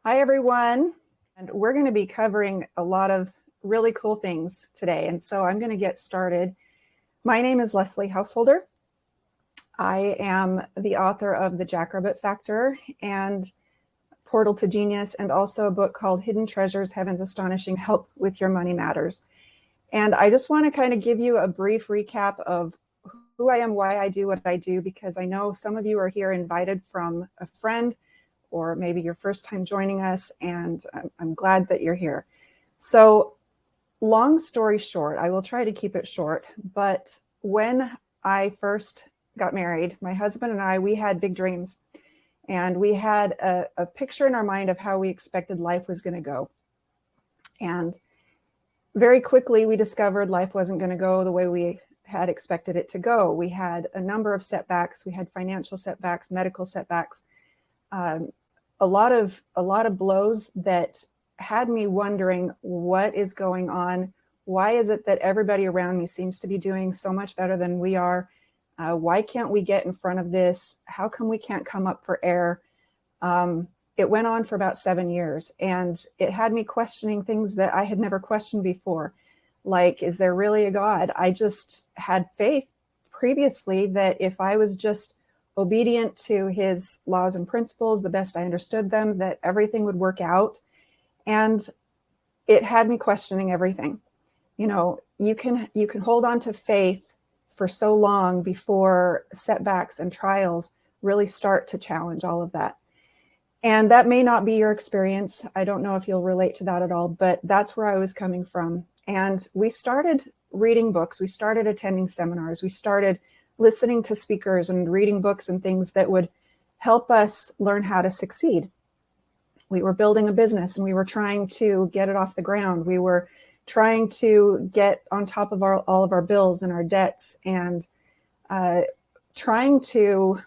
Hi, everyone. And we're going to be covering a lot of really cool things today. And so I'm going to get started. My name is Leslie Householder. I am the author of The Jackrabbit Factor and Portal to Genius, and also a book called Hidden Treasures, Heaven's Astonishing Help with Your Money Matters. And I just want to kind of give you a brief recap of who I am, why I do what I do, because I know some of you are here invited from a friend, or maybe your first time joining us, and I'm glad that you're here. So, long story short, I will try to keep it short, but when I first got married, my husband and I, we had big dreams, and we had a picture in our mind of how we expected life was going to go. And very quickly, we discovered life wasn't going to go the way we had expected it to go. We had a number of setbacks. We had financial setbacks, medical setbacks, a lot of blows that had me wondering what is going on. Why is it that everybody around me seems to be doing so much better than we are? Why can't we get in front of this? How come we can't come up for air? It went on for about 7 years, and it had me questioning things that I had never questioned before. Like, is there really a God? I just had faith previously that if I was just obedient to his laws and principles the best I understood them, that everything would work out. And it had me questioning everything. You know, you can hold on to faith for so long before setbacks and trials really start to challenge all of that. And that may not be your experience. I don't know if you'll relate to that at all, but that's where I was coming from. And we started reading books. We started attending seminars. We started listening to speakers and reading books and things that would help us learn how to succeed. We were building a business and we were trying to get it off the ground. We were trying to get on top of all of our bills and our debts, and trying to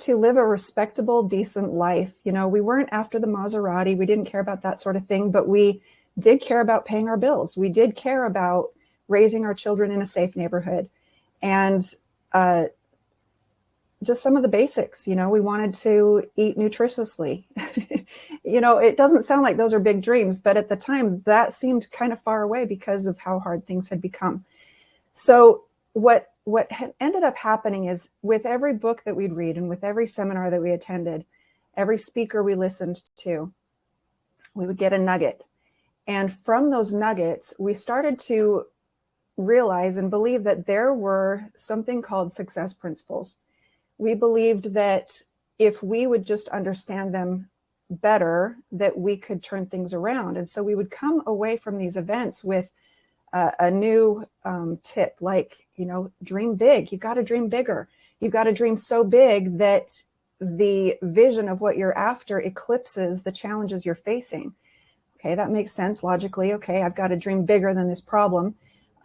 live a respectable, decent life. You know, we weren't after the Maserati. We didn't care about that sort of thing, but we did care about paying our bills. We did care about raising our children in a safe neighborhood, and just some of the basics. You know, we wanted to eat nutritiously. You know, it doesn't sound like those are big dreams, but at the time that seemed kind of far away because of how hard things had become. So what had ended up happening is, with every book that we'd read and with every seminar that we attended, every speaker we listened to, we would get a nugget. And from those nuggets, we started to realize and believe that there were something called success principles. We believed that if we would just understand them better, that we could turn things around. And so we would come away from these events with a new tip, like, you know, dream big. You've got to dream bigger. You've got to dream so big that the vision of what you're after eclipses the challenges you're facing. Okay, that makes sense logically. Okay, I've got to dream bigger than this problem.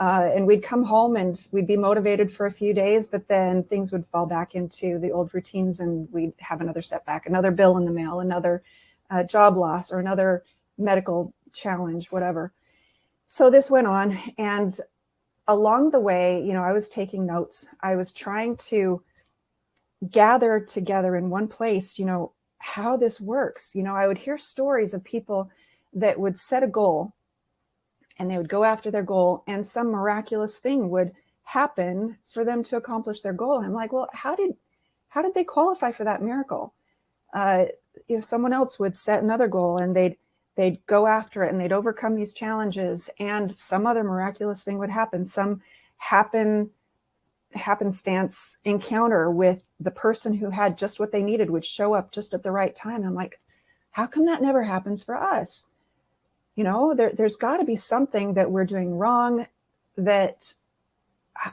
And we'd come home and we'd be motivated for a few days, but then things would fall back into the old routines and we'd have another setback, another bill in the mail, another job loss, or another medical challenge, whatever. So this went on, and along the way, you know, I was taking notes. I was trying to gather together in one place, you know, how this works. You know, I would hear stories of people that would set a goal and they would go after their goal, and some miraculous thing would happen for them to accomplish their goal. I'm like, well, how did they qualify for that miracle? If someone else would set another goal and they'd go after it and they'd overcome these challenges, and some other miraculous thing would happen. Some happenstance encounter with the person who had just what they needed would show up just at the right time. I'm like, how come that never happens for us? You know, there's got to be something that we're doing wrong that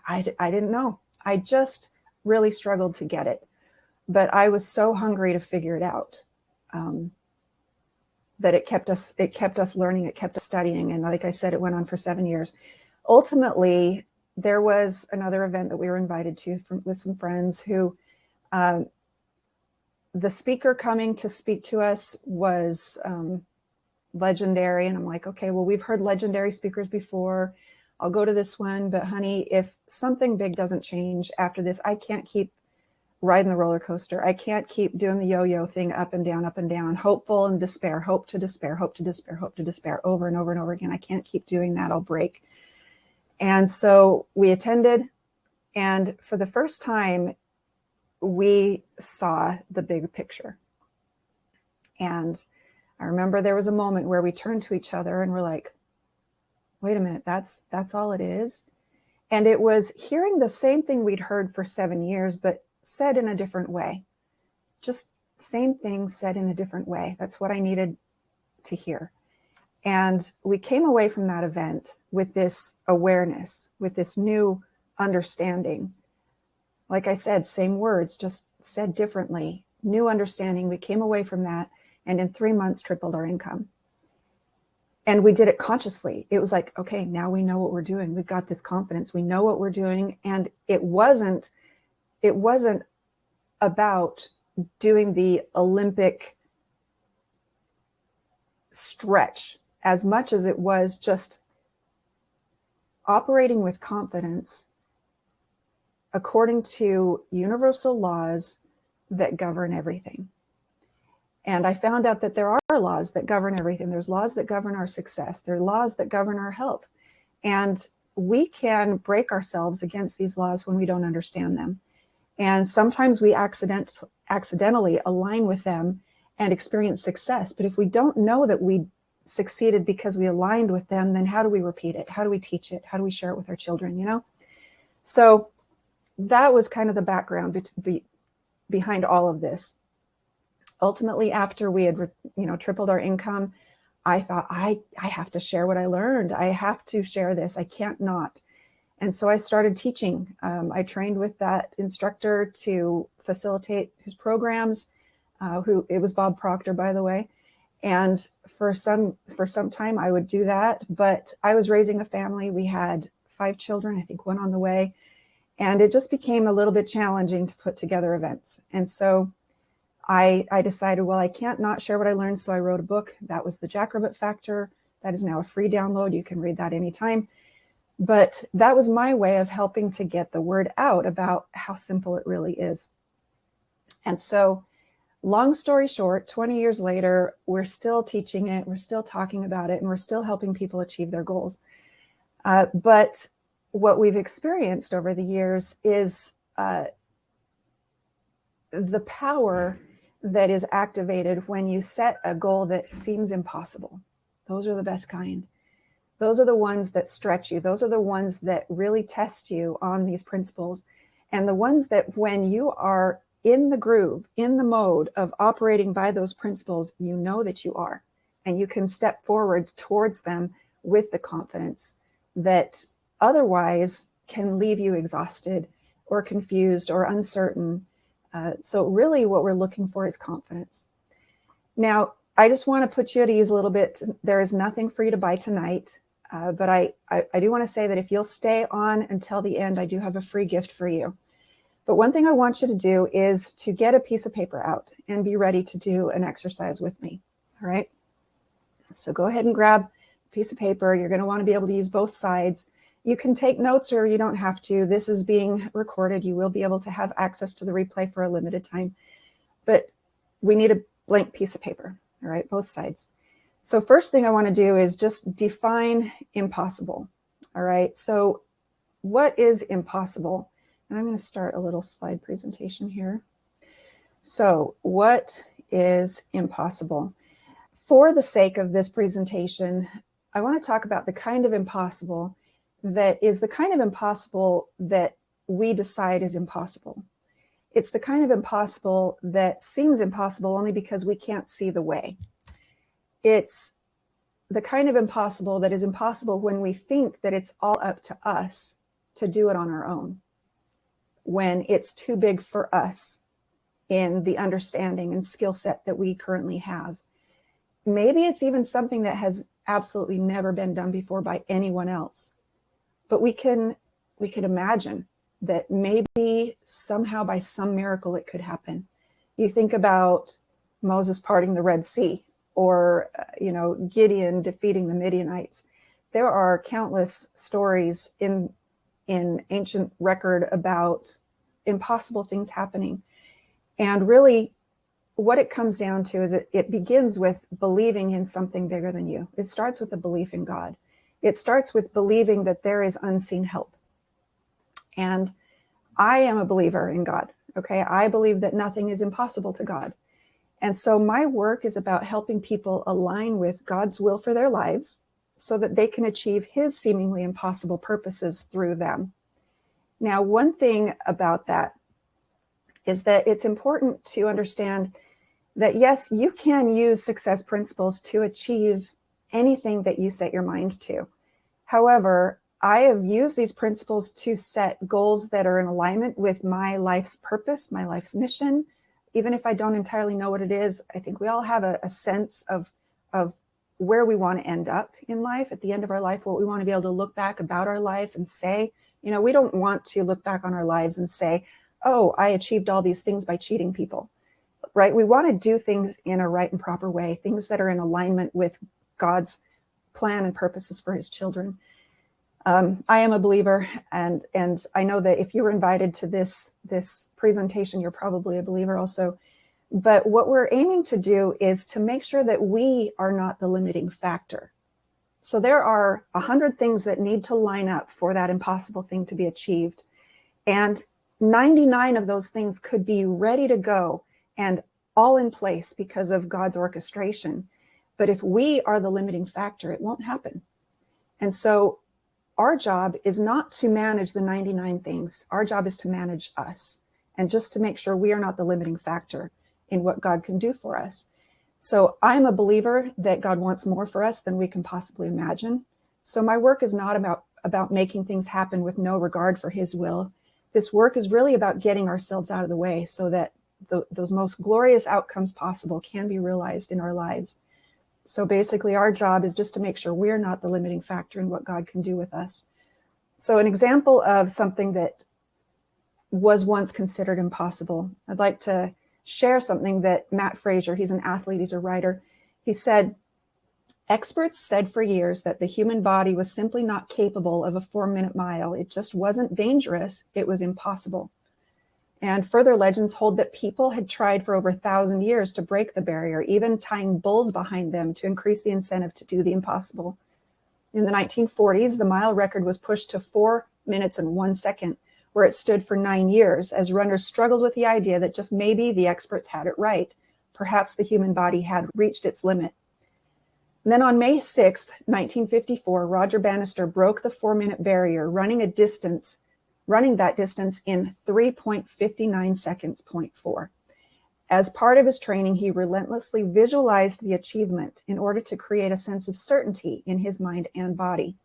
I didn't know. I just really struggled to get it. But I was so hungry to figure it out that it kept us learning, it kept us studying. And like I said, it went on for 7 years. Ultimately, there was another event that we were invited to with some friends who, the speaker coming to speak to us was legendary. And I'm like, okay, well, we've heard legendary speakers before. I'll go to this one, but honey, if something big doesn't change after this, I can't keep riding the roller coaster. I can't keep doing the yo-yo thing up and down, hopeful and despair, hope to despair, hope to despair, hope to despair, over and over and over again. I can't keep doing that. I'll break. And so we attended, and for the first time, we saw the big picture. And I remember there was a moment where we turned to each other and we're like, wait a minute, that's all it is? And it was hearing the same thing we'd heard for 7 years, but said in a different way. Just same thing said in a different way. That's what I needed to hear. And we came away from that event with this awareness, with this new understanding. Like I said, same words, just said differently. New understanding. We came away from that, and in 3 months tripled our income. And we did it consciously. It was like, okay, now we know what we're doing. We've got this confidence. We know what we're doing. And it wasn't about doing the Olympic stretch as much as it was just operating with confidence according to universal laws that govern everything. And I found out that there are laws that govern everything. There's laws that govern our success. There are laws that govern our health. And we can break ourselves against these laws when we don't understand them. And sometimes we accidentally align with them and experience success. But if we don't know that we succeeded because we aligned with them, then how do we repeat it? How do we teach it? How do we share it with our children, you know? So that was kind of the background behind all of this. Ultimately, after we had, tripled our income, I thought, I have to share what I learned. I have to share this. I can't not. And so I started teaching. I trained with that instructor to facilitate his programs, it was Bob Proctor, by the way. And for some time I would do that, but I was raising a family. We had 5 children, I think 1 on the way. And it just became a little bit challenging to put together events. And so I decided, well, I can't not share what I learned. So I wrote a book. That was The Jackrabbit Factor. That is now a free download. You can read that anytime. But that was my way of helping to get the word out about how simple it really is. And so long story short, 20 years later, we're still teaching it. We're still talking about it, and we're still helping people achieve their goals. But what we've experienced over the years is the power that is activated when you set a goal that seems impossible. Those are the best kind. Those are the ones that stretch you. Those are the ones that really test you on these principles. And the ones that when you are in the groove, in the mode of operating by those principles, you know that you are. And you can step forward towards them with the confidence that otherwise can leave you exhausted or confused or uncertain. So really what we're looking for is confidence. Now, I just want to put you at ease a little bit. There is nothing for you to buy tonight, but I do want to say that if you'll stay on until the end, I do have a free gift for you. But one thing I want you to do is to get a piece of paper out and be ready to do an exercise with me. All right. So go ahead and grab a piece of paper. You're going to want to be able to use both sides. You can take notes or you don't have to. This is being recorded. You will be able to have access to the replay for a limited time. But we need a blank piece of paper. All right, both sides. So first thing I want to do is just define impossible. All right, so what is impossible? And I'm going to start a little slide presentation here. So what is impossible? For the sake of this presentation, I want to talk about the kind of impossible that is the kind of impossible that we decide is impossible. It's the kind of impossible that seems impossible only because we can't see the way. It's the kind of impossible that is impossible when we think that it's all up to us to do it on our own, when it's too big for us in the understanding and skill set that we currently have. Maybe it's even something that has absolutely never been done before by anyone else. But we can imagine that maybe somehow by some miracle it could happen. You think about Moses parting the Red Sea, or Gideon defeating the Midianites. There are countless stories in ancient record about impossible things happening. And really, what it comes down to is it begins with believing in something bigger than you. It starts with a belief in God. It starts with believing that there is unseen help. And I am a believer in God. Okay. I believe that nothing is impossible to God. And so my work is about helping people align with God's will for their lives so that they can achieve his seemingly impossible purposes through them. Now, one thing about that is that it's important to understand that, yes, you can use success principles to achieve anything that you set your mind to. However, I have used these principles to set goals that are in alignment with my life's purpose, my life's mission. Even if I don't entirely know what it is, I think we all have a sense of where we want to end up in life, at the end of our life, what we want to be able to look back about our life and say. You know, we don't want to look back on our lives and say, oh, I achieved all these things by cheating people, right? We want to do things in a right and proper way, things that are in alignment with God's plan and purposes for his children. I am a believer, and I know that if you were invited to this presentation, you're probably a believer also. But what we're aiming to do is to make sure that we are not the limiting factor. So there are 100 things that need to line up for that impossible thing to be achieved. And 99 of those things could be ready to go and all in place because of God's orchestration. But if we are the limiting factor, it won't happen. And so our job is not to manage the 99 things. Our job is to manage us and just to make sure we are not the limiting factor in what God can do for us. So I'm a believer that God wants more for us than we can possibly imagine. So my work is not about making things happen with no regard for his will. This work is really about getting ourselves out of the way so that those most glorious outcomes possible can be realized in our lives. So basically our job is just to make sure we're not the limiting factor in what God can do with us. So an example of something that was once considered impossible, I'd like to share something that Matt Fraser, he's an athlete, he's a writer. He said, experts said for years that the human body was simply not capable of a 4-minute mile. It just wasn't dangerous. It was impossible. And further legends hold that people had tried for over 1,000 years to break the barrier, even tying bulls behind them to increase the incentive to do the impossible. In the 1940s, the mile record was pushed to 4 minutes and 1 second, where it stood for 9 years, as runners struggled with the idea that just maybe the experts had it right. Perhaps the human body had reached its limit. And then on May 6th, 1954, Roger Bannister broke the 4-minute barrier, running that distance in 3.59 seconds, 0.4. As part of his training, he relentlessly visualized the achievement in order to create a sense of certainty in his mind and body.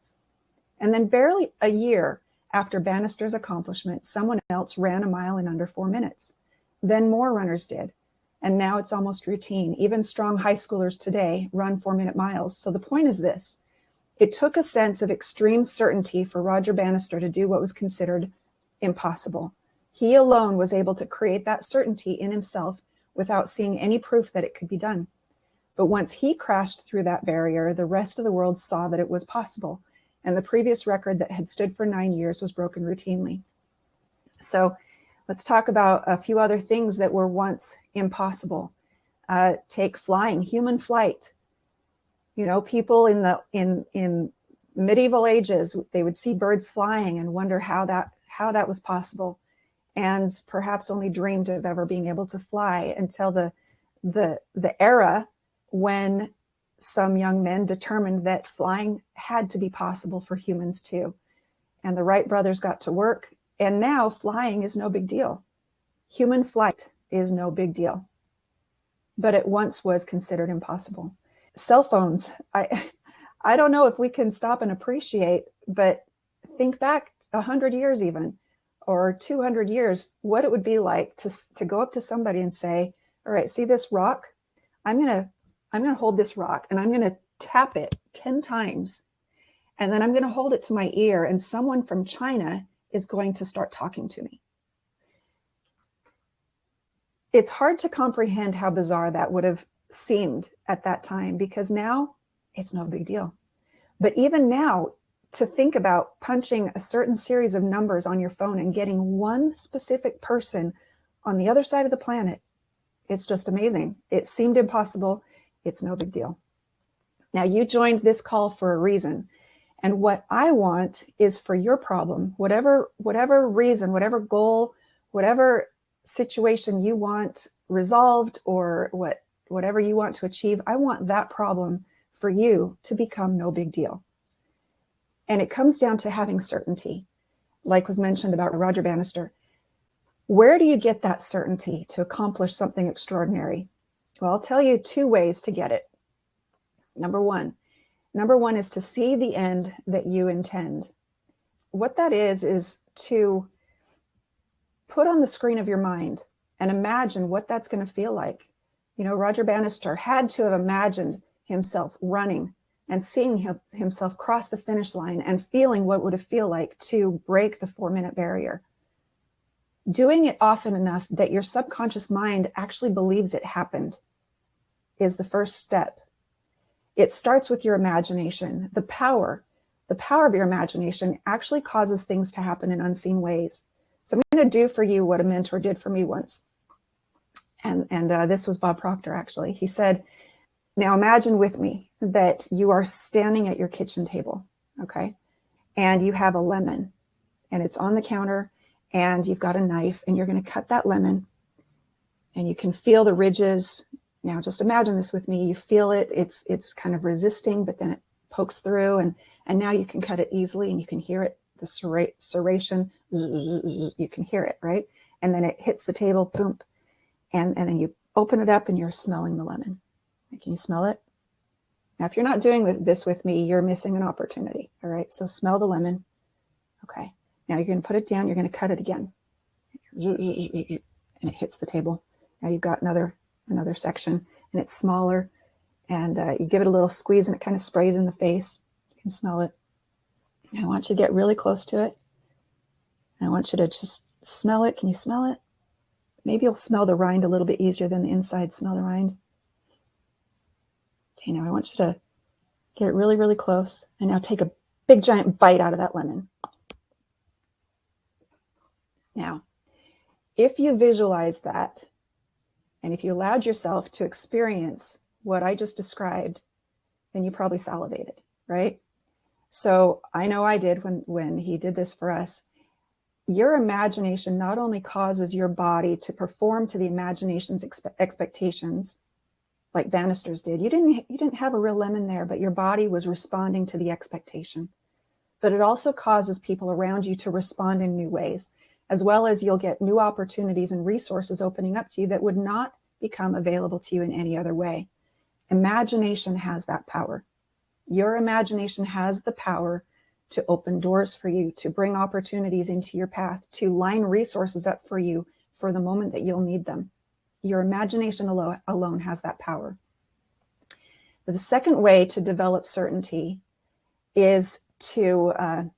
And then barely a year after Bannister's accomplishment, someone else ran a mile in under 4 minutes. Then more runners did. And now it's almost routine. Even strong high schoolers today run 4-minute miles. So the point is this: it took a sense of extreme certainty for Roger Bannister to do what was considered impossible. He alone was able to create that certainty in himself without seeing any proof that it could be done. But once he crashed through that barrier, the rest of the world saw that it was possible. And the previous record that had stood for 9 years was broken routinely. So let's talk about a few other things that were once impossible. Take flying, human flight. You know, people in medieval ages, they would see birds flying and wonder how that was possible, and perhaps only dreamed of ever being able to fly until the era when some young men determined that flying had to be possible for humans too. And the Wright brothers got to work, and now flying is no big deal. Human flight is no big deal, but it once was considered impossible. Cell phones, I don't know if we can stop and appreciate, but think back 100 years even, or 200 years, what it would be like to go up to somebody and say, all right, see this rock? I'm going to hold this rock and I'm going to tap it 10 times. And then I'm going to hold it to my ear, and someone from China is going to start talking to me. It's hard to comprehend how bizarre that would have seemed at that time, because now it's no big deal. But even now, to think about punching a certain series of numbers on your phone and getting one specific person on the other side of the planet. It's just amazing. It seemed impossible. It's no big deal. Now, you joined this call for a reason. And what I want is for your problem, whatever reason, whatever goal, whatever situation you want resolved, or whatever you want to achieve, I want that problem for you to become no big deal. And it comes down to having certainty, like was mentioned about Roger Bannister. Where do you get that certainty to accomplish something extraordinary? Well, I'll tell you 2 ways to get it. Number one is to see the end that you intend. What that is to put on the screen of your mind and imagine what that's going to feel like. You know, Roger Bannister had to have imagined himself running and seeing himself cross the finish line and feeling what would it feel like to break the 4-minute barrier. Doing it often enough that your subconscious mind actually believes it happened is the first step. It starts with your imagination. The power of your imagination actually causes things to happen in unseen ways. So I'm going to do for you what a mentor did for me once. And this was Bob Proctor, actually. He said, now imagine with me that you are standing at your kitchen table, okay? And you have a lemon, and it's on the counter, and you've got a knife, and you're going to cut that lemon, and you can feel the ridges. Now just imagine this with me. You feel it. It's kind of resisting, but then it pokes through, and now you can cut it easily, and you can hear it, the serration, you can hear it, right? And then it hits the table, boom, and then you open it up, and you're smelling the lemon. Can you smell it? Now, if you're not doing this with me, you're missing an opportunity, all right? So smell the lemon. Okay. Now you're going to put it down. You're going to cut it again. And it hits the table. Now you've got another section, and it's smaller, and you give it a little squeeze, and it kind of sprays in the face. You can smell it. I want you to get really close to it. And I want you to just smell it. Can you smell it? Maybe you'll smell the rind a little bit easier than the inside. Smell the rind. Okay, now I want you to get it really, really close. And now take a big giant bite out of that lemon. Now, if you visualize that, and if you allowed yourself to experience what I just described, then you probably salivated, right? So I know I did when he did this for us. Your imagination not only causes your body to perform to the imagination's expectations, like Bannister's did. You didn't have a real lemon there, but your body was responding to the expectation. But it also causes people around you to respond in new ways, as well as you'll get new opportunities and resources opening up to you that would not become available to you in any other way. Imagination has that power. Your imagination has the power to open doors for you, to bring opportunities into your path, to line resources up for you for the moment that you'll need them. Your imagination alone has that power. But the second way to develop certainty is to, and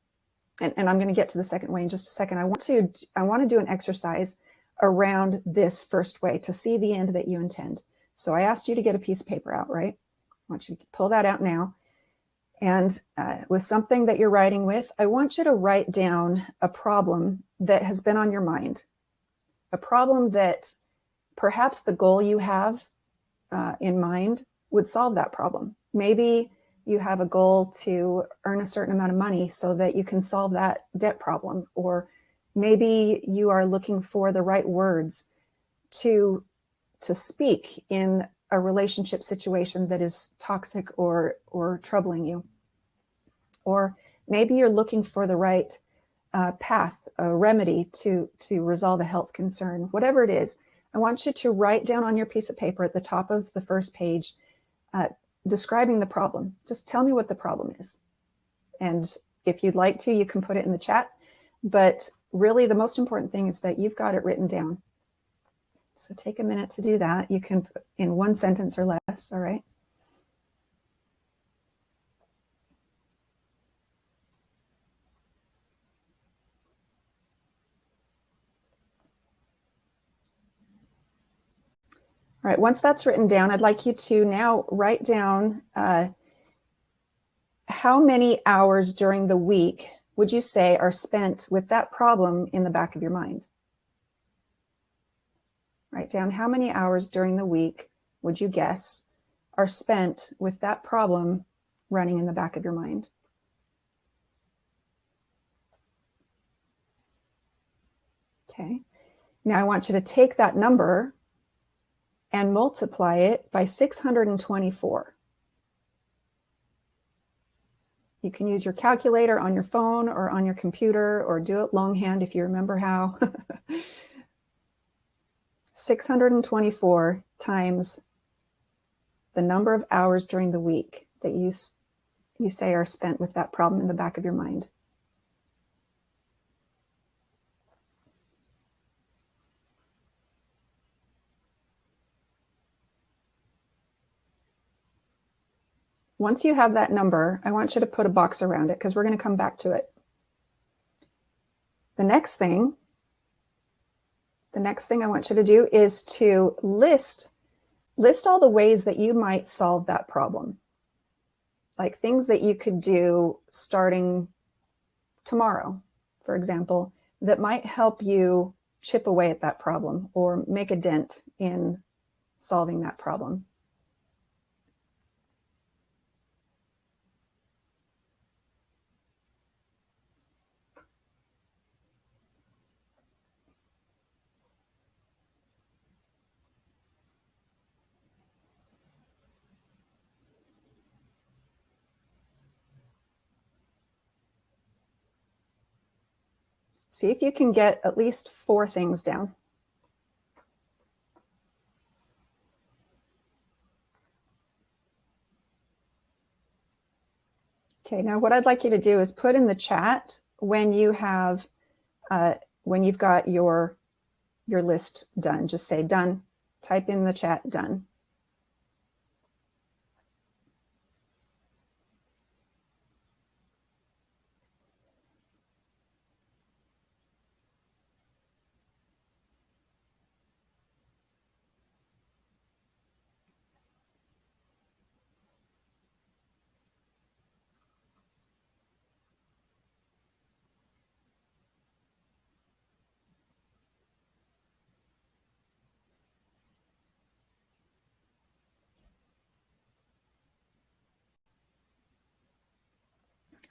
I'm going to get to the second way in just a second. I want to do an exercise around this first way to see the end that you intend. So I asked you to get a piece of paper out, right? I want you to pull that out now. And with something that you're writing with, I want you to write down a problem that has been on your mind, a problem that perhaps the goal you have in mind would solve that problem. Maybe you have a goal to earn a certain amount of money so that you can solve that debt problem. Or maybe you are looking for the right words to speak in a relationship situation that is toxic or troubling you. Or maybe you're looking for the right path, a remedy to resolve a health concern. Whatever it is, I want you to write down on your piece of paper at the top of the first page, describing the problem. Just tell me what the problem is. And if you'd like to, you can put it in the chat. But really, the most important thing is that you've got it written down. So take a minute to do that. You can put in one sentence or less, all right? All right, once that's written down, I'd like you to now write down how many hours during the week would you say are spent with that problem in the back of your mind? Write down how many hours during the week, would you guess, are spent with that problem running in the back of your mind. Okay. Now I want you to take that number and multiply it by 624. You can use your calculator on your phone or on your computer, or do it longhand if you remember how. 624 times the number of hours during the week that you say are spent with that problem in the back of your mind. Once you have that number, I want you to put a box around it because we're going to come back to it. The next thing I want you to do is to list all the ways that you might solve that problem. Like things that you could do starting tomorrow, for example, that might help you chip away at that problem or make a dent in solving that problem. See if you can get at least 4 things down. Okay, now what I'd like you to do is put in the chat when you have, when you've got your list done. Just say done. Type in the chat done.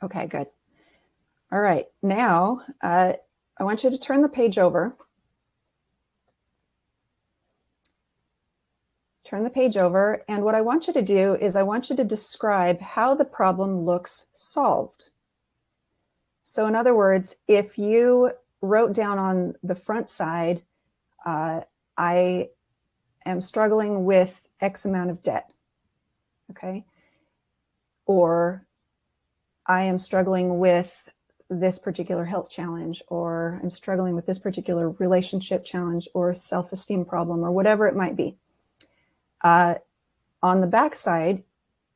Okay, good. All right, now I want you to turn the page over. Turn the page over, and what I want you to do is I want you to describe how the problem looks solved. So in other words, if you wrote down on the front side, I am struggling with X amount of debt, okay? Or I am struggling with this particular health challenge, or I'm struggling with this particular relationship challenge or self-esteem problem, or whatever it might be. On the back side,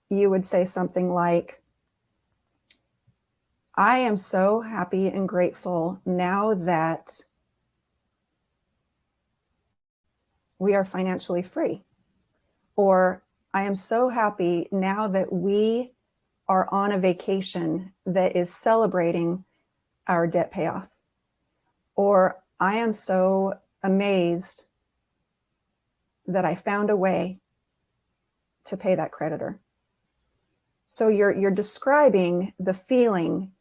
you would say something like, I am so happy and grateful now that we are financially free. Or I am so happy now that we are on a vacation that is celebrating our debt payoff. Or I am so amazed that I found a way to pay that creditor. So you're describing the feeling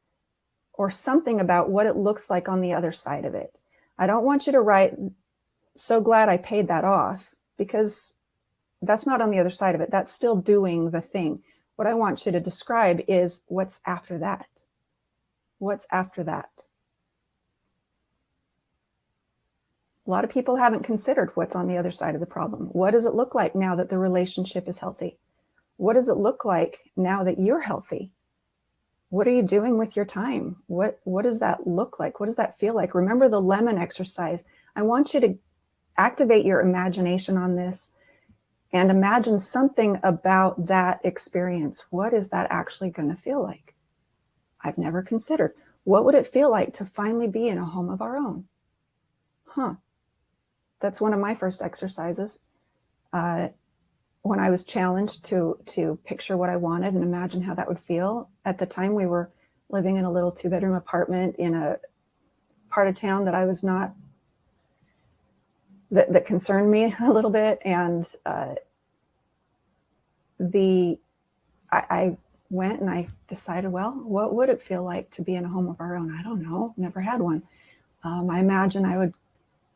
or something about what it looks like on the other side of it. I don't want you to write, so glad I paid that off, because that's not on the other side of it. That's still doing the thing. What I want you to describe is what's after that. What's after that? A lot of people haven't considered what's on the other side of the problem. What does it look like now that the relationship is healthy? What does it look like now that you're healthy? What are you doing with your time? What does that look like? What does that feel like? Remember the lemon exercise. I want you to activate your imagination on this and imagine something about that experience. What is that actually going to feel like? I've never considered. What would it feel like to finally be in a home of our own? That's one of my first exercises. When I was challenged to picture what I wanted and imagine how that would feel. At the time, we were living in a little 2-bedroom apartment in a part of town that I was not that concerned me a little bit. And I went and I decided, well, what would it feel like to be in a home of our own? I don't know, never had one. I imagine I would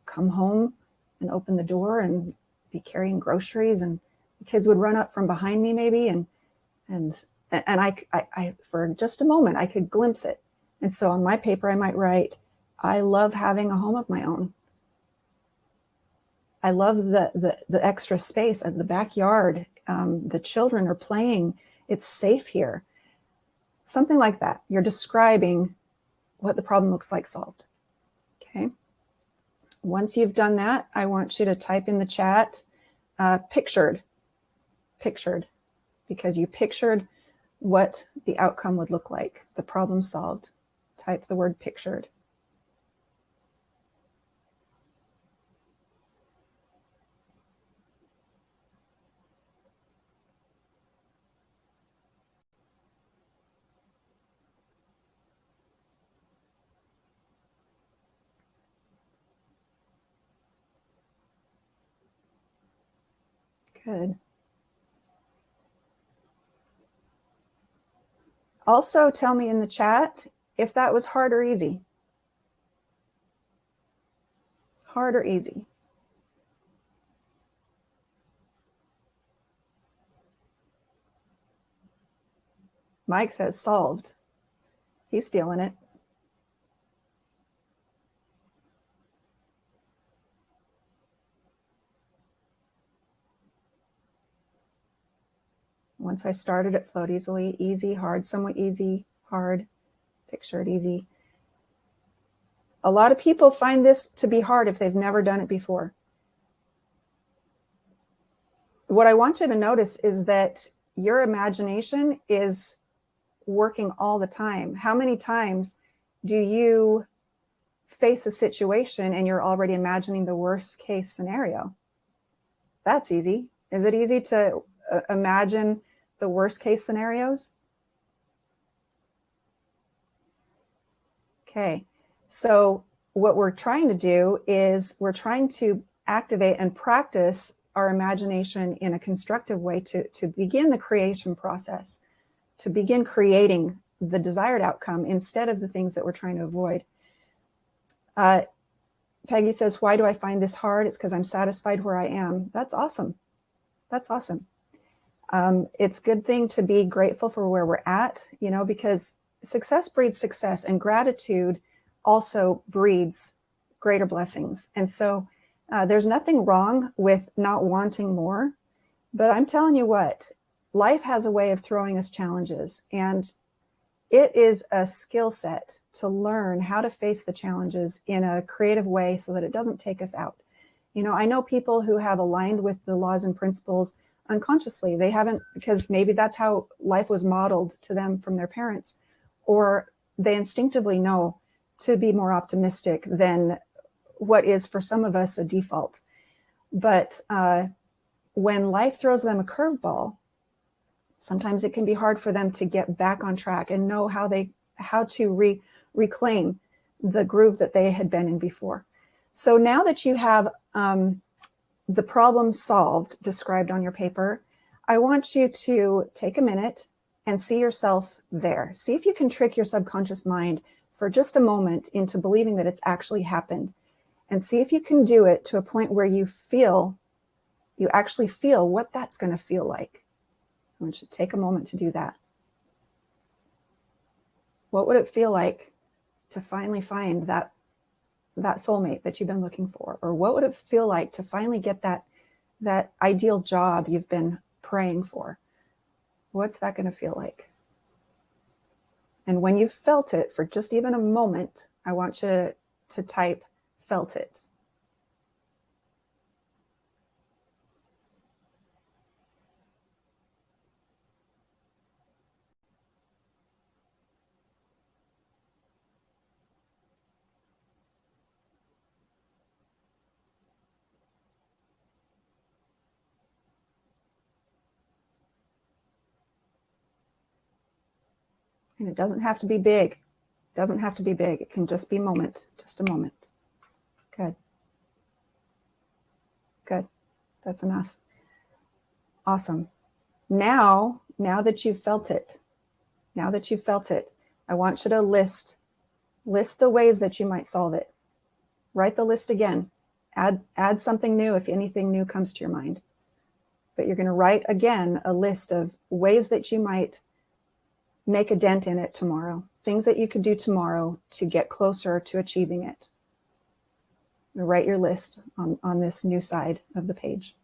come home and open the door and be carrying groceries, and the kids would run up from behind me maybe, and I for just a moment I could glimpse it. And so on my paper I might write, I love having a home of my own. I love the extra space of the backyard. The children are playing. It's safe here. Something like that. You're describing what the problem looks like solved. Okay. Once you've done that, I want you to type in the chat, pictured, because you pictured what the outcome would look like, the problem solved. Type the word pictured. Good. Also, tell me in the chat if that was hard or easy. Hard or easy? Mike says solved. He's feeling it. Once I started, it flowed easily. Easy, hard, somewhat easy, hard, pictured, easy. A lot of people find this to be hard if they've never done it before. What I want you to notice is that your imagination is working all the time. How many times do you face a situation and you're already imagining the worst case scenario? That's easy. Is it easy to imagine the worst case scenarios? Okay, so what we're trying to do is we're trying to activate and practice our imagination in a constructive way to begin the creation process, to begin creating the desired outcome instead of the things that we're trying to avoid. Peggy says, why do I find this hard? It's because I'm satisfied where I am. That's awesome. That's awesome. It's a good thing to be grateful for where we're at, you know, because success breeds success, and gratitude also breeds greater blessings. And so there's nothing wrong with not wanting more, but I'm telling you what, life has a way of throwing us challenges, and it is a skill set to learn how to face the challenges in a creative way so that it doesn't take us out. You know, I know people who have aligned with the laws and principles unconsciously. They haven't, because maybe that's how life was modeled to them from their parents, or they instinctively know to be more optimistic than what is for some of us a default. But when life throws them a curveball, sometimes it can be hard for them to get back on track and know how to reclaim the groove that they had been in before. So now that you have the problem solved, described on your paper, I want you to take a minute and see yourself there. See if you can trick your subconscious mind for just a moment into believing that it's actually happened. And see if you can do it to a point where you actually feel what that's going to feel like. I want you to take a moment to do that. What would it feel like to finally find that soulmate that you've been looking for? Or what would it feel like to finally get that ideal job you've been praying for? What's that going to feel like? And when you've felt it for just even a moment, I want you to type felt it. And it doesn't have to be big. It doesn't have to be big. It can just be just a moment. Good. Good. That's enough. Awesome. Now that you've felt it, I want you to list the ways that you might solve it. Write the list again. Add something new if anything new comes to your mind. But you're going to write again a list of ways that you might make a dent in it tomorrow, things that you could do tomorrow to get closer to achieving it. Write your list on this new side of the page.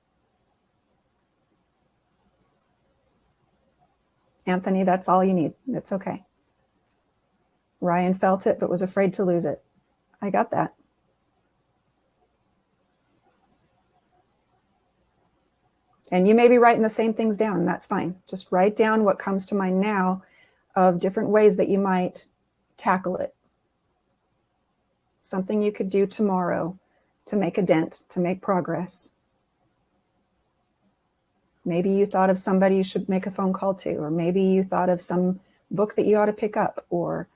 Anthony, that's all you need. That's okay. Ryan felt it, but was afraid to lose it. I got that. And you may be writing the same things down, and that's fine. Just write down what comes to mind now of different ways that you might tackle it. Something you could do tomorrow to make a dent, to make progress. Maybe you thought of somebody you should make a phone call to, or maybe you thought of some book that you ought to pick up, or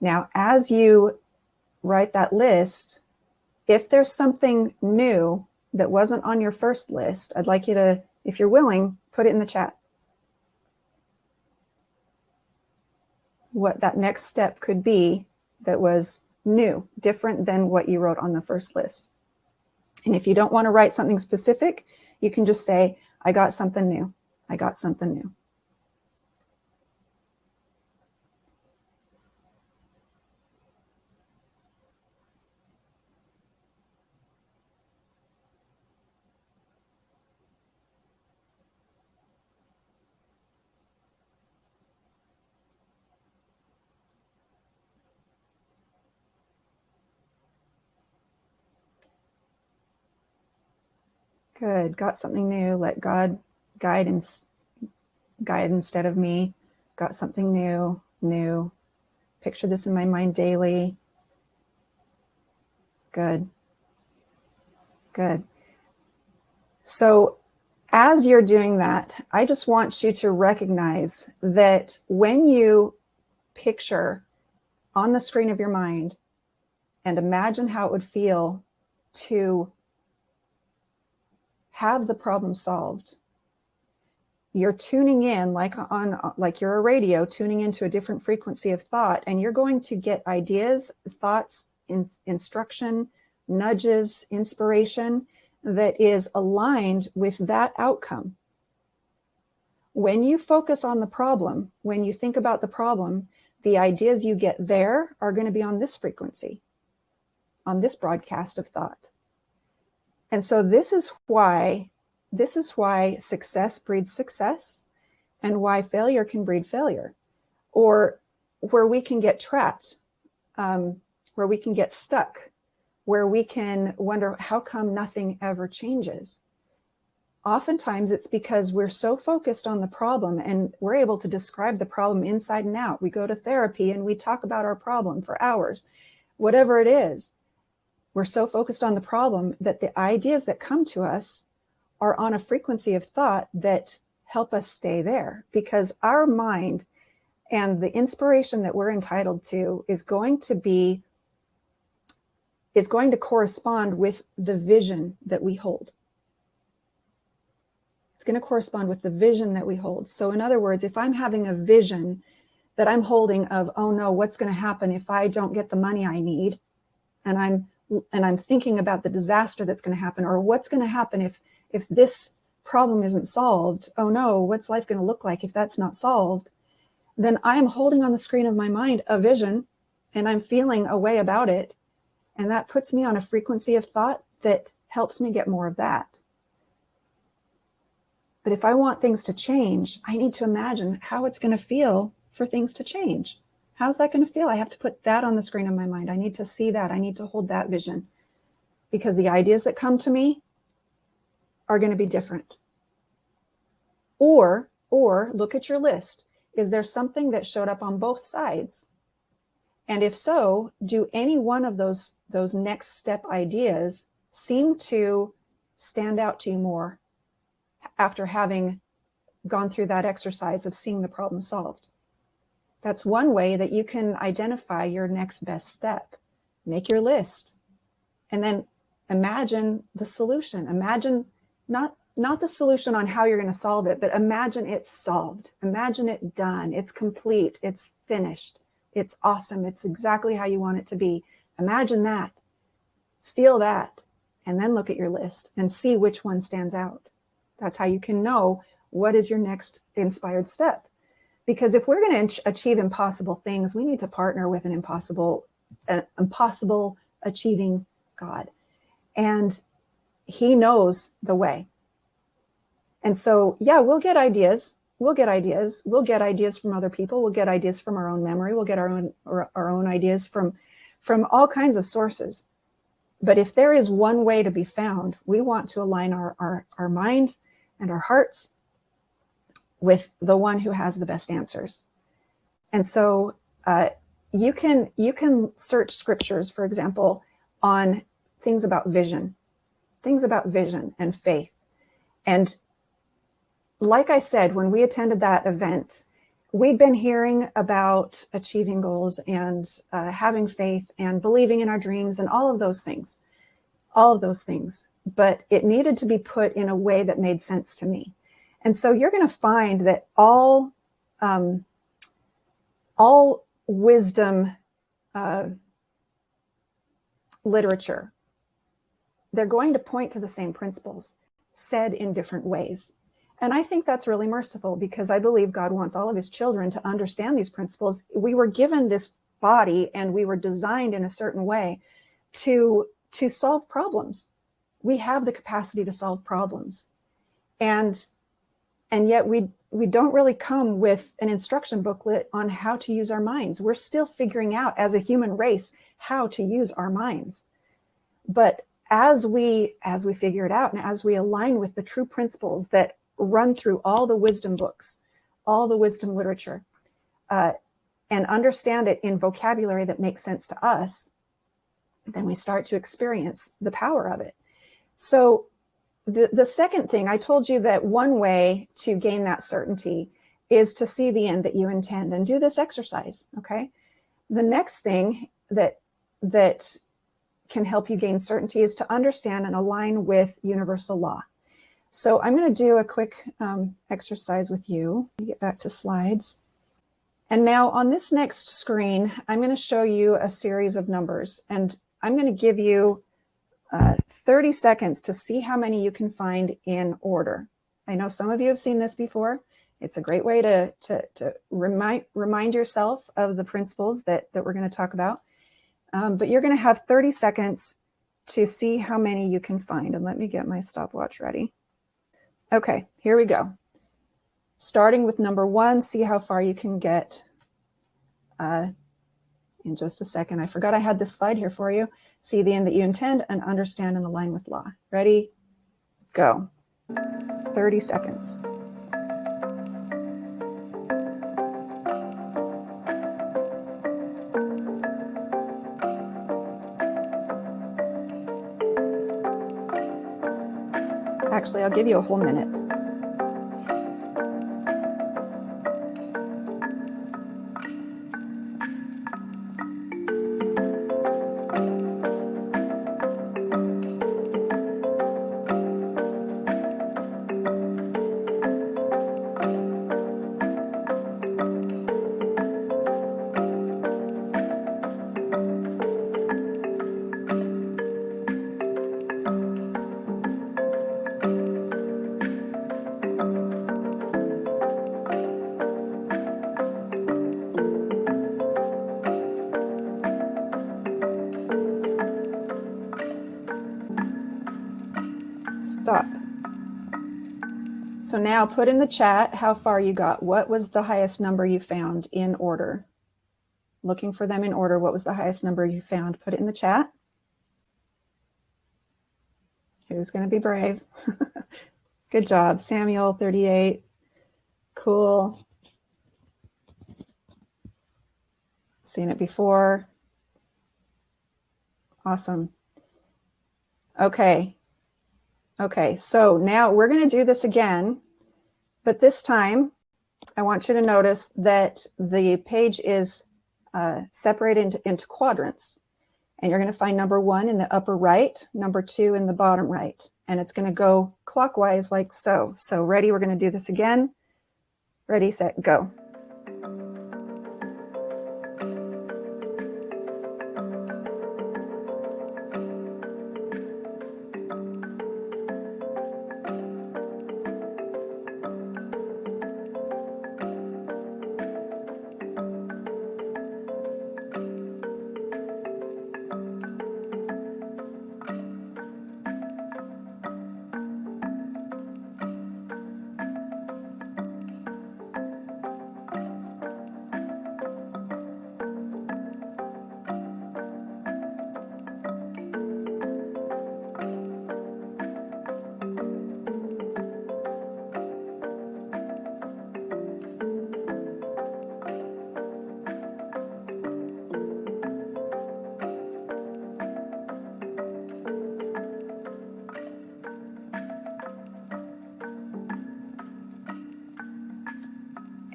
now as you write that list, if there's something new that wasn't on your first list, I'd like you to, if you're willing, put it in the chat. What that next step could be that was new, different than what you wrote on the first list. And if you don't want to write something specific, you can just say, I got something new. I got something new. Good. Got something new. Let God guide instead of me. Got something new. Picture this in my mind daily. Good. Good. So as you're doing that, I just want you to recognize that when you picture on the screen of your mind and imagine how it would feel to have the problem solved, you're tuning in like you're a radio, tuning into a different frequency of thought, and you're going to get ideas, thoughts, instruction, nudges, inspiration that is aligned with that outcome. When you focus on the problem, when you think about the problem, the ideas you get there are going to be on this frequency, on this broadcast of thought. And so this is why success breeds success, and why failure can breed failure, or where we can get trapped, where we can get stuck, where we can wonder, how come nothing ever changes? Oftentimes it's because we're so focused on the problem, and we're able to describe the problem inside and out. We go to therapy and we talk about our problem for hours, whatever it is. We're so focused on the problem that the ideas that come to us are on a frequency of thought that help us stay there, because our mind and the inspiration that we're entitled to is going to correspond with the vision that we hold. It's going to correspond with the vision that we hold. So in other words, if I'm having a vision that I'm holding of, oh no, what's going to happen if I don't get the money I need? And I'm thinking about the disaster that's going to happen, or what's going to happen if this problem isn't solved. Oh no, what's life going to look like if that's not solved? Then I'm holding on the screen of my mind a vision, and I'm feeling a way about it. And that puts me on a frequency of thought that helps me get more of that. But if I want things to change, I need to imagine how it's going to feel for things to change. How's that going to feel? I have to put that on the screen of my mind. I need to see that. I need to hold that vision, because the ideas that come to me are going to be different. Or look at your list. Is there something that showed up on both sides? And if so, do any one of those next step ideas seem to stand out to you more after having gone through that exercise of seeing the problem solved? That's one way that you can identify your next best step. Make your list and then imagine the solution. Imagine not the solution on how you're going to solve it, but imagine it's solved. Imagine it done. It's complete. It's finished. It's awesome. It's exactly how you want it to be. Imagine that. Feel that. And then look at your list and see which one stands out. That's how you can know what is your next inspired step. Because if we're going to achieve impossible things, we need to partner with an impossible achieving God. And he knows the way. And so, yeah, we'll get ideas. We'll get ideas. We'll get ideas from other people. We'll get ideas from our own memory. We'll get our own ideas from all kinds of sources. But if there is one way to be found, we want to align our mind and our hearts with the one who has the best answers. And so you can search scriptures, for example, on things about vision and faith. And like I said, when we attended that event, we'd been hearing about achieving goals and having faith and believing in our dreams and all of those things. But it needed to be put in a way that made sense to me. And so you're going to find that all wisdom literature, they're going to point to the same principles, said in different ways. And I think that's really merciful, because I believe God wants all of his children to understand these principles. We were given this body and we were designed in a certain way to solve problems. We have the capacity to solve problems. And yet we don't really come with an instruction booklet on how to use our minds. We're still figuring out as a human race how to use our minds. But as we figure it out and as we align with the true principles that run through all the wisdom books, all the wisdom literature, and understand it in vocabulary that makes sense to us, then we start to experience the power of it. So the second thing, I told you that one way to gain that certainty is to see the end that you intend and do this exercise, okay? The next thing that can help you gain certainty is to understand and align with universal law. So I'm going to do a quick exercise with you. Let me get back to slides. And now on this next screen, I'm going to show you a series of numbers, and I'm going to give you 30 seconds to see how many you can find in order. I know some of you have seen this before. It's a great way to remind yourself of the principles that we're going to talk about. But you're going to have 30 seconds to see how many you can find. And let me get my stopwatch ready. Okay, here we go. Starting with number 1, see how far you can get in just a second. I forgot I had this slide here for you. See the end that you intend and understand and align with law. Ready? Go. 30 seconds. Actually, I'll give you a whole minute. Stop. So now put in the chat how far you got. What was the highest number you found in order? Looking for them in order. What was the highest number you found? Put it in the chat. Who's going to be brave? Good job. Samuel, 38. Cool. Seen it before. Awesome. Okay. Okay, so now we're going to do this again, but this time I want you to notice that the page is separated into quadrants. And you're going to find number 1 in the upper right, number 2 in the bottom right. And it's going to go clockwise like so. So ready, we're going to do this again. Ready, set, go.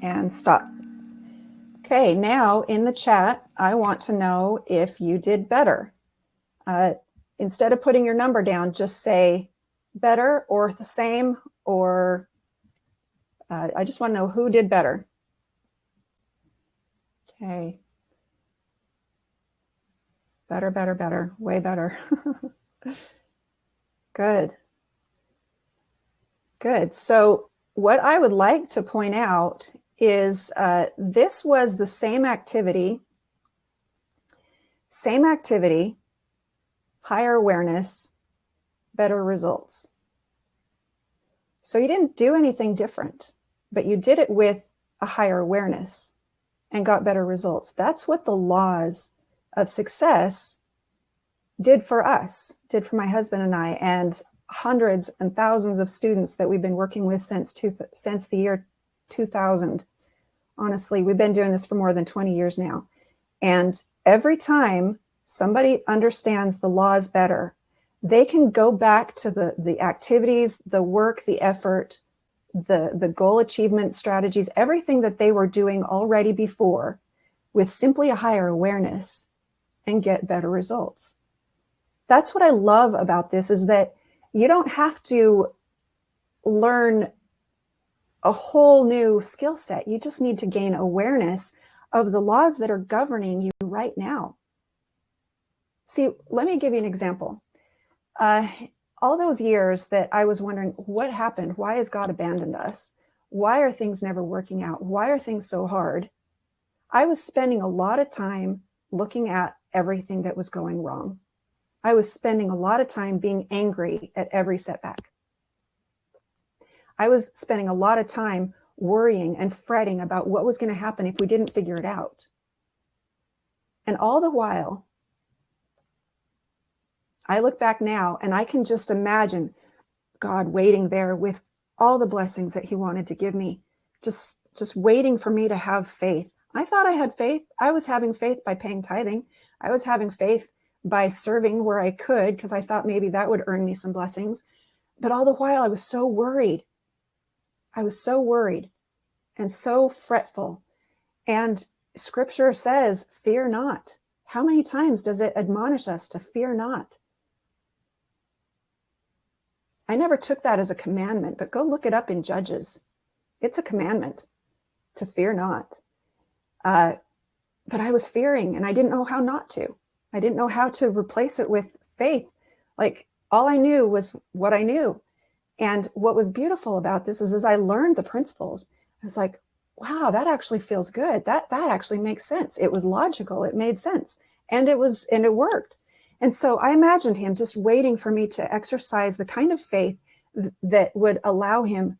And stop. Okay, now in the chat, I want to know if you did better. Instead of putting your number down, just say better or the same, or I just want to know who did better. Okay. Better, better, better, way better. Good. Good. So what I would like to point out is this was the same activity, higher awareness, better results. So you didn't do anything different, but you did it with a higher awareness and got better results. That's what the laws of success did for us, did for my husband and I, and hundreds and thousands of students that we've been working with since the year 2000. Honestly, we've been doing this for more than 20 years now. And every time somebody understands the laws better, they can go back to the activities, the work, the effort, the goal achievement strategies, everything that they were doing already before with simply a higher awareness and get better results. That's what I love about this, is that you don't have to learn a whole new skill set. You just need to gain awareness of the laws that are governing you right now. See, let me give you an example. All those years that I was wondering, what happened? Why has God abandoned us? Why are things never working out? Why are things so hard? I was spending a lot of time looking at everything that was going wrong. I was spending a lot of time being angry at every setback. I was spending a lot of time worrying and fretting about what was going to happen if we didn't figure it out. And all the while, I look back now and I can just imagine God waiting there with all the blessings that he wanted to give me, just waiting for me to have faith. I thought I had faith. I was having faith by paying tithing. I was having faith by serving where I could, because I thought maybe that would earn me some blessings. But all the while I was so worried. I was so worried and so fretful. And scripture says, fear not. How many times does it admonish us to fear not? I never took that as a commandment, but go look it up in Judges. It's a commandment to fear not. But I was fearing and I didn't know how not to. I didn't know how to replace it with faith. Like, all I knew was what I knew. And what was beautiful about this is, as I learned the principles, I was like, wow, that actually feels good. That actually makes sense. It was logical. It made sense. And it worked. And so I imagined him just waiting for me to exercise the kind of faith that would allow him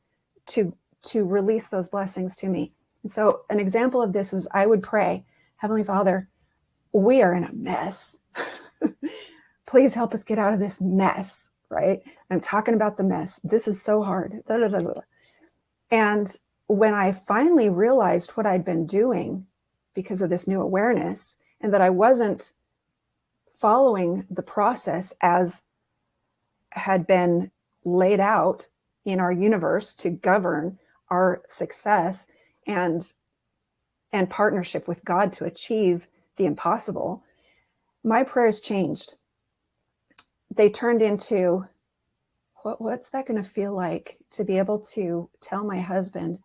to release those blessings to me. And so an example of this is, I would pray, Heavenly Father, we are in a mess. Please help us get out of this mess, right? I'm talking about the mess. This is so hard. And when I finally realized what I'd been doing because of this new awareness, and that I wasn't following the process as had been laid out in our universe to govern our success and partnership with God to achieve the impossible, my prayers changed. They turned into, what's that going to feel like to be able to tell my husband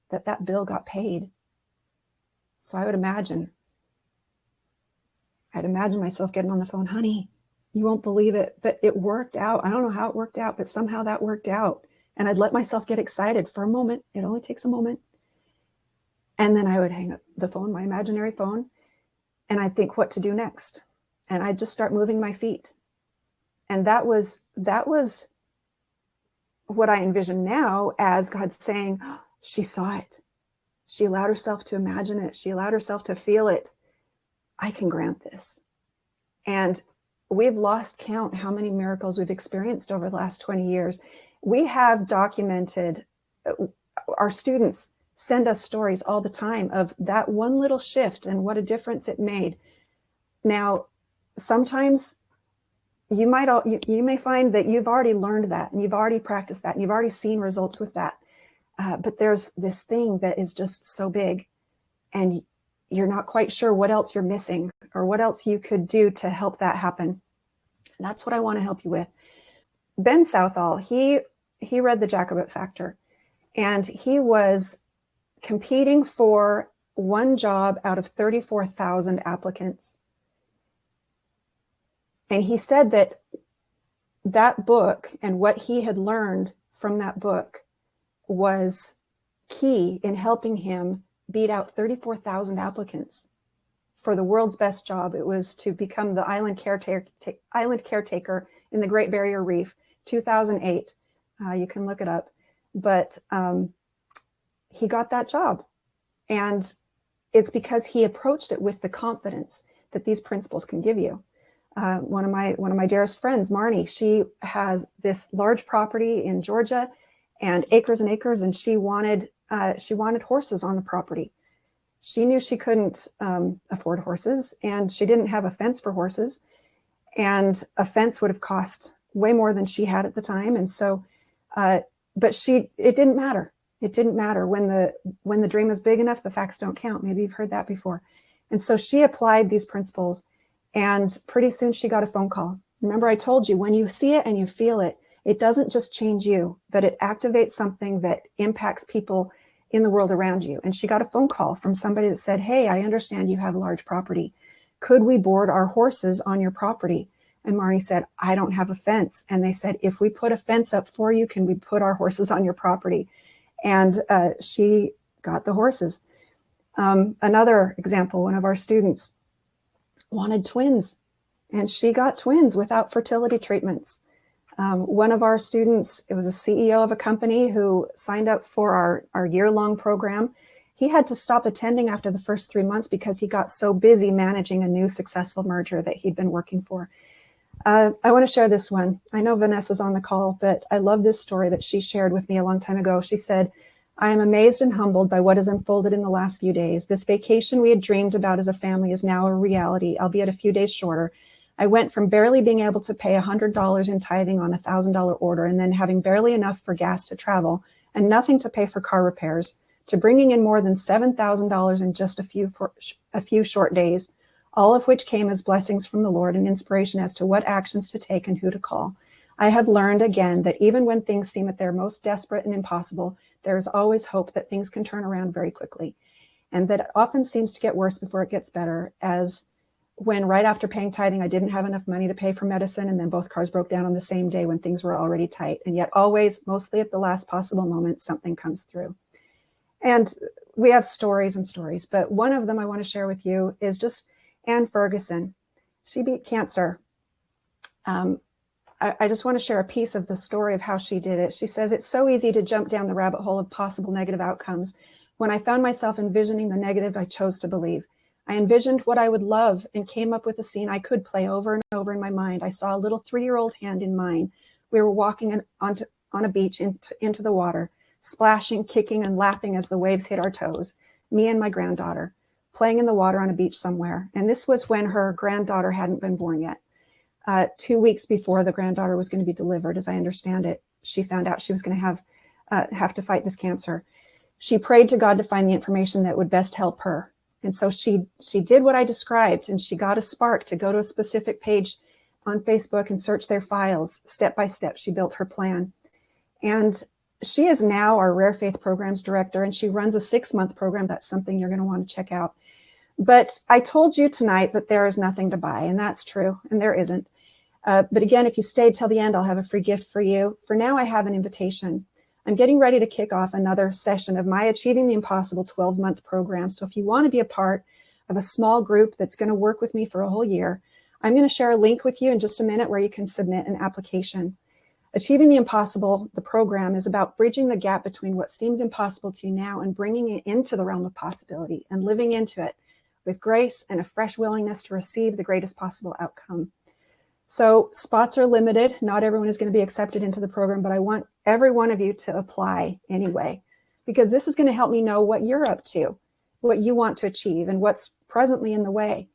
that bill got paid? So I'd imagine myself getting on the phone, honey, you won't believe it, but it worked out. I don't know how it worked out, but somehow that worked out. And I'd let myself get excited for a moment. It only takes a moment. And then I would hang up the phone, my imaginary phone, and I'd think what to do next. And I'd just start moving my feet. And that was what I envision now as God saying, oh, she saw it. She allowed herself to imagine it. She allowed herself to feel it. I can grant this. And we've lost count how many miracles we've experienced over the last 20 years. We have documented, our students send us stories all the time of that one little shift and what a difference it made. Now, sometimes you may find that you've already learned that and you've already practiced that and you've already seen results with that. But there's this thing that is just so big and you're not quite sure what else you're missing or what else you could do to help that happen. And that's what I want to help you with. Ben Southall, he read The Jacobite Factor, and he was competing for one job out of 34,000 applicants. And he said that book and what he had learned from that book was key in helping him beat out 34,000 applicants for the world's best job. It was to become the island caretaker in the Great Barrier Reef, 2008. You can look it up. But he got that job. And it's because he approached it with the confidence that these principles can give you. One of my dearest friends, Marnie, she has this large property in Georgia and acres, and she wanted horses on the property. She knew she couldn't afford horses, and she didn't have a fence for horses, and a fence would have cost way more than she had at the time. And so, but it didn't matter. It didn't matter when the dream is big enough, the facts don't count. Maybe you've heard that before. And so she applied these principles, and pretty soon she got a phone call. Remember, I told you, when you see it and you feel it, it doesn't just change you, but it activates something that impacts people in the world around you. And she got a phone call from somebody that said, hey, I understand you have large property. Could we board our horses on your property? And Marnie said, I don't have a fence. And they said, if we put a fence up for you, can we put our horses on your property? And she got the horses. Another example, one of our students wanted twins, and she got twins without fertility treatments. One of our students, it was a CEO of a company who signed up for our year-long program. He had to stop attending after the first 3 months because he got so busy managing a new successful merger that he'd been working for. I want to share this one. I know Vanessa's on the call, but I love this story that she shared with me a long time ago. She said, I am amazed and humbled by what has unfolded in the last few days. This vacation we had dreamed about as a family is now a reality, albeit a few days shorter. I went from barely being able to pay $100 in tithing on a $1,000 order and then having barely enough for gas to travel and nothing to pay for car repairs to bringing in more than $7,000 in just a few short days, all of which came as blessings from the Lord and inspiration as to what actions to take and who to call. I have learned again that even when things seem at their most desperate and impossible, there is always hope that things can turn around very quickly, and that it often seems to get worse before it gets better, as when right after paying tithing, I didn't have enough money to pay for medicine, and then both cars broke down on the same day when things were already tight. And yet always, mostly at the last possible moment, something comes through. And we have stories and stories, but one of them I want to share with you is just Ann Ferguson. She beat cancer. I just want to share a piece of the story of how she did it. She says, it's so easy to jump down the rabbit hole of possible negative outcomes. When I found myself envisioning the negative, I chose to believe. I envisioned what I would love and came up with a scene I could play over and over in my mind. I saw a little 3-year-old hand in mine. We were walking on a beach into the water, splashing, kicking, and laughing as the waves hit our toes. Me and my granddaughter, playing in the water on a beach somewhere. And this was when her granddaughter hadn't been born yet. 2 weeks before the granddaughter was going to be delivered, as I understand it, she found out she was going to have to fight this cancer. she prayed to God to find the information that would best help her. And so she did what I described, and she got a spark to go to a specific page on Facebook and search their files. Step by step, she built her plan. And she is now our Rare Faith Programs Director, and she runs a 6-month program. That's something you're going to want to check out. But I told you tonight that there is nothing to buy, and that's true, and there isn't. But again, if you stayed till the end, I'll have a free gift for you. For now, I have an invitation. I'm getting ready to kick off another session of my Achieving the Impossible 12-month program. So if you want to be a part of a small group that's going to work with me for a whole year, I'm going to share a link with you in just a minute where you can submit an application. Achieving the Impossible, the program, is about bridging the gap between what seems impossible to you now and bringing it into the realm of possibility and living into it with grace and a fresh willingness to receive the greatest possible outcome. So spots are limited. Not everyone is going to be accepted into the program, but I want every one of you to apply anyway, because this is going to help me know what you're up to, what you want to achieve, and what's presently in the way.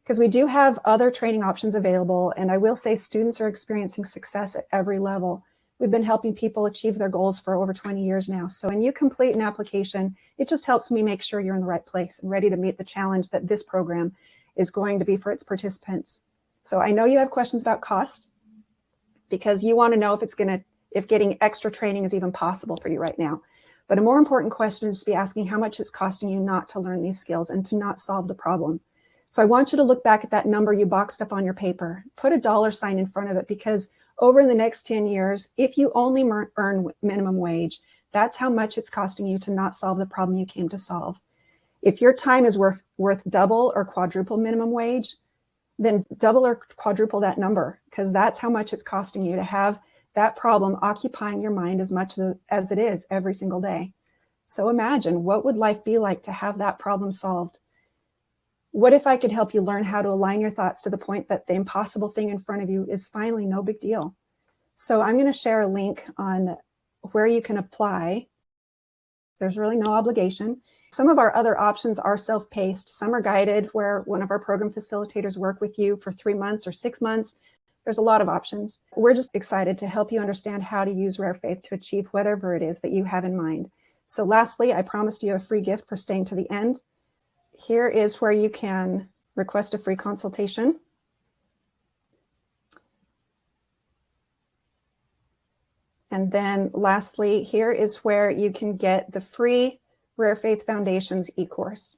Because we do have other training options available, and I will say students are experiencing success at every level. We've been helping people achieve their goals for over 20 years now. So when you complete an application, it just helps me make sure you're in the right place and ready to meet the challenge that this program is going to be for its participants. So I know you have questions about cost, because you want to know if getting extra training is even possible for you right now. But a more important question is to be asking how much it's costing you not to learn these skills and to not solve the problem. So I want you to look back at that number you boxed up on your paper, put a dollar sign in front of it, because over the next 10 years, if you only earn minimum wage, that's how much it's costing you to not solve the problem you came to solve. If your time is worth double or quadruple minimum wage, then double or quadruple that number, because that's how much it's costing you to have that problem occupying your mind as much as it is every single day. So imagine, what would life be like to have that problem solved? What if I could help you learn how to align your thoughts to the point that the impossible thing in front of you is finally no big deal? So I'm going to share a link on where you can apply. There's really no obligation. Some of our other options are self-paced. Some are guided, where one of our program facilitators work with you for 3 months or 6 months. There's a lot of options. We're just excited to help you understand how to use Rare Faith to achieve whatever it is that you have in mind. So lastly, I promised you a free gift for staying to the end. Here is where you can request a free consultation. And then lastly, here is where you can get the free Rare Faith Foundations e-course.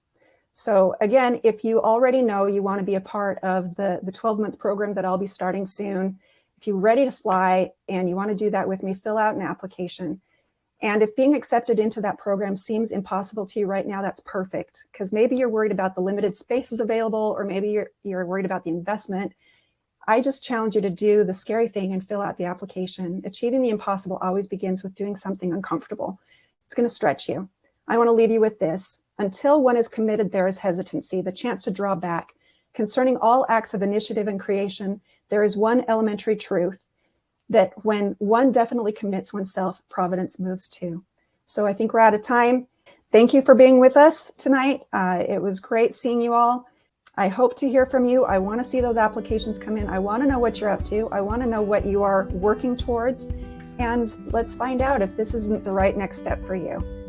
So again, if you already know you want to be a part of the 12-month program that I'll be starting soon, if you're ready to fly and you want to do that with me, fill out an application. And if being accepted into that program seems impossible to you right now, that's perfect, because maybe you're worried about the limited spaces available, or maybe you're worried about the investment. I just challenge you to do the scary thing and fill out the application. Achieving the impossible always begins with doing something uncomfortable. It's going to stretch you. I want to leave you with this. Until one is committed, there is hesitancy, the chance to draw back. Concerning all acts of initiative and creation, there is one elementary truth, that when one definitely commits oneself, providence moves too. So I think we're out of time. Thank you for being with us tonight. It was great seeing you all. I hope to hear from you. I want to see those applications come in. I want to know what you're up to. I want to know what you are working towards. And let's find out if this isn't the right next step for you.